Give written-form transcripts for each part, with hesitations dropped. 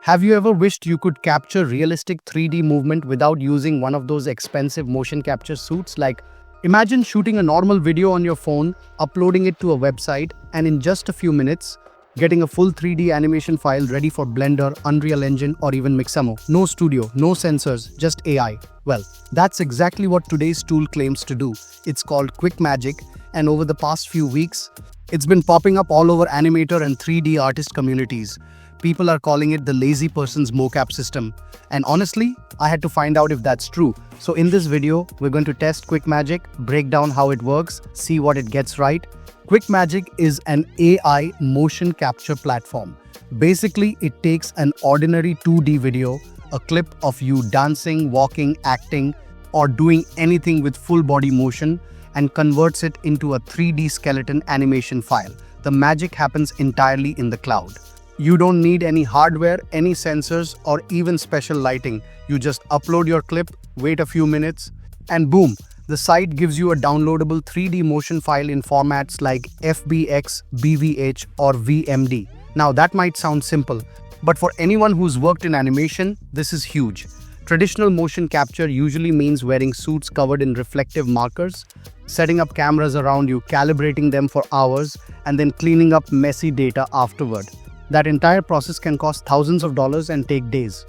Have you ever wished you could capture realistic 3D movement without using one of those expensive motion capture suits? Like, imagine shooting a normal video on your phone, uploading it to a website, and in just a few minutes, getting a full 3D animation file ready for Blender, Unreal Engine, or even Mixamo. No studio, no sensors, just AI. Well, that's exactly what today's tool claims to do. It's called QuickMagic, and over the past few weeks, it's been popping up all over animator and 3D artist communities. People are calling it the lazy person's mocap system. And honestly, I had to find out if that's true. So in this video, we're going to test QuickMagic, break down how it works, see what it gets right. QuickMagic is an AI motion capture platform. Basically, it takes an ordinary 2D video, a clip of you dancing, walking, acting, or doing anything with full body motion, and converts it into a 3D skeleton animation file. The magic happens entirely in the cloud. You don't need any hardware, any sensors, or even special lighting. You just upload your clip, wait a few minutes, and boom, the site gives you a downloadable 3D motion file in formats like FBX, BVH, or VMD. Now that might sound simple, but for anyone who's worked in animation, this is huge. Traditional motion capture usually means wearing suits covered in reflective markers, setting up cameras around you, calibrating them for hours, and then cleaning up messy data afterward. That entire process can cost thousands of dollars and take days.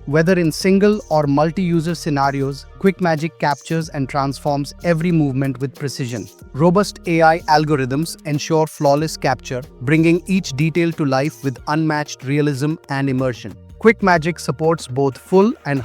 Whether in single or multi-user scenarios, QuickMagic captures and transforms every movement with precision. Robust AI algorithms ensure flawless capture, bringing each detail to life with unmatched realism and immersion. QuickMagic supports both full and.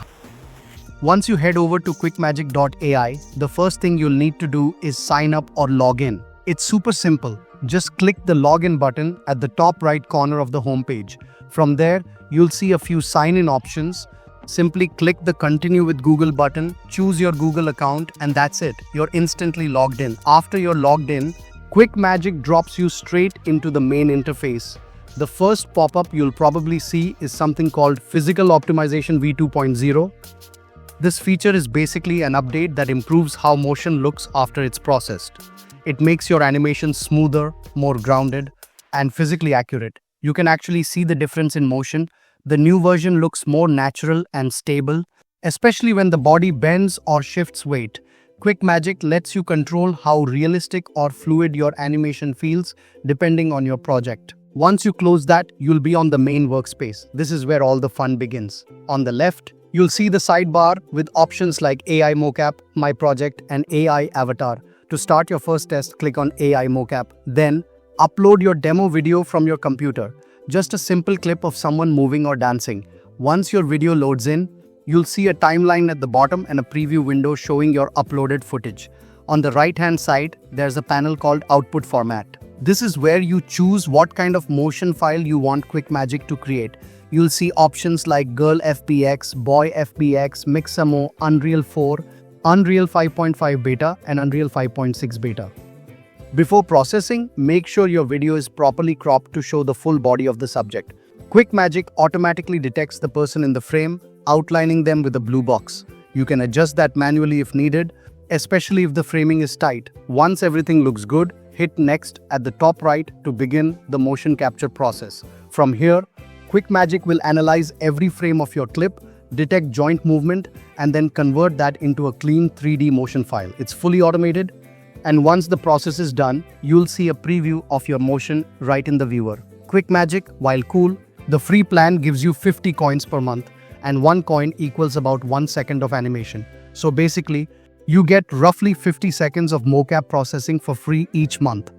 Once you head over to quickmagic.ai, the first thing you'll need to do is sign up or log in. It's super simple. Just click the login button at the top right corner of the homepage. From there, you'll see a few sign-in options. Simply click the Continue with Google button, choose your Google account, and that's it. You're instantly logged in. After you're logged in, QuickMagic drops you straight into the main interface. The first pop-up you'll probably see is something called Physical Optimization v2.0. This feature is basically an update that improves how motion looks after it's processed. It makes your animation smoother, more grounded, and physically accurate. You can actually see the difference in motion. The new version looks more natural and stable, especially when the body bends or shifts weight. QuickMagic lets you control how realistic or fluid your animation feels depending on your project. Once you close that, you'll be on the main workspace. This is where all the fun begins. On the left, you'll see the sidebar with options like AI Mocap, My Project, and AI Avatar. To start your first test, click on AI Mocap. Then, upload your demo video from your computer. Just a simple clip of someone moving or dancing. Once your video loads in, you'll see a timeline at the bottom and a preview window showing your uploaded footage. On the right-hand side, there's a panel called Output Format. This is where you choose what kind of motion file you want QuickMagic to create. You'll see options like Girl FBX, Boy FBX, Mixamo, Unreal 4, Unreal 5.5 Beta, and Unreal 5.6 Beta. Before processing, make sure your video is properly cropped to show the full body of the subject. QuickMagic automatically detects the person in the frame, outlining them with a blue box. You can adjust that manually if needed, especially if the framing is tight. Once everything looks good, hit Next at the top right to begin the motion capture process. From here, QuickMagic will analyze every frame of your clip, detect joint movement, and then convert that into a clean 3D motion file. It's fully automated, and once the process is done, you'll see a preview of your motion right in the viewer. QuickMagic, while cool, the free plan gives you 50 coins per month, and 1 coin equals about 1 second of animation. So basically, you get roughly 50 seconds of mocap processing for free each month.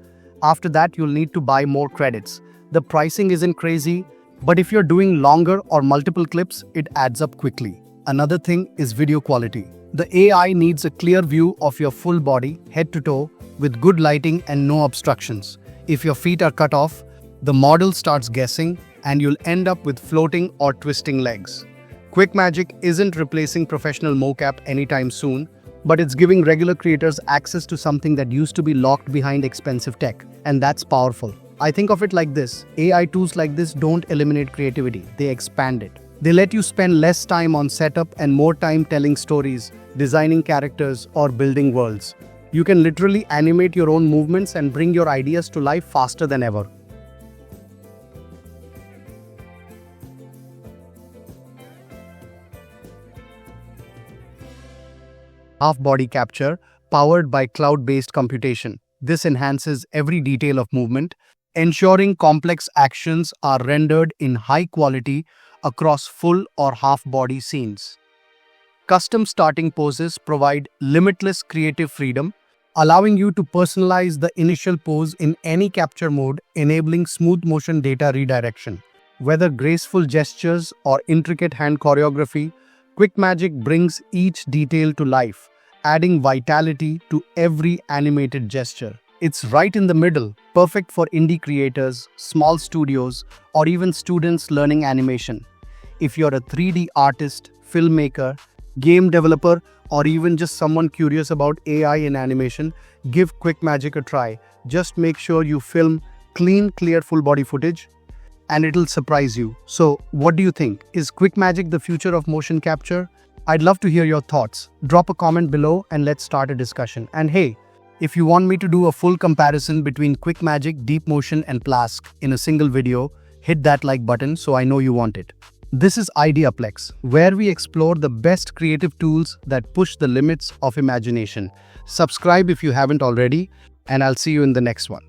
After that, you'll need to buy more credits. The pricing isn't crazy, but if you're doing longer or multiple clips, it adds up quickly. Another thing is video quality. The AI needs a clear view of your full body, head to toe, with good lighting and no obstructions. If your feet are cut off, the model starts guessing and you'll end up with floating or twisting legs. QuickMagic isn't replacing professional mocap anytime soon, but it's giving regular creators access to something that used to be locked behind expensive tech, and that's powerful. I think of it like this: AI tools like this don't eliminate creativity, they expand it. They let you spend less time on setup and more time telling stories, designing characters, or building worlds. You can literally animate your own movements and bring your ideas to life faster than ever. half-body capture powered by cloud-based computation. This enhances every detail of movement, ensuring complex actions are rendered in high quality across full or half-body scenes. Custom starting poses provide limitless creative freedom, allowing you to personalize the initial pose in any capture mode, enabling smooth motion data redirection. Whether graceful gestures or intricate hand choreography, QuickMagic brings each detail to life, adding vitality to every animated gesture. It's right in the middle, perfect for indie creators, small studios, or even students learning animation. If you're a 3D artist, filmmaker, game developer, or even just someone curious about AI in animation, give QuickMagic a try. Just make sure you film clean, clear full body footage and it'll surprise you. So, what do you think? Is QuickMagic the future of motion capture? I'd love to hear your thoughts. Drop a comment below and let's start a discussion. And hey, if you want me to do a full comparison between QuickMagic, Deep Motion and Plask in a single video, hit that like button so I know you want it. This is IdeaPlex, where we explore the best creative tools that push the limits of imagination. Subscribe if you haven't already, and I'll see you in the next one.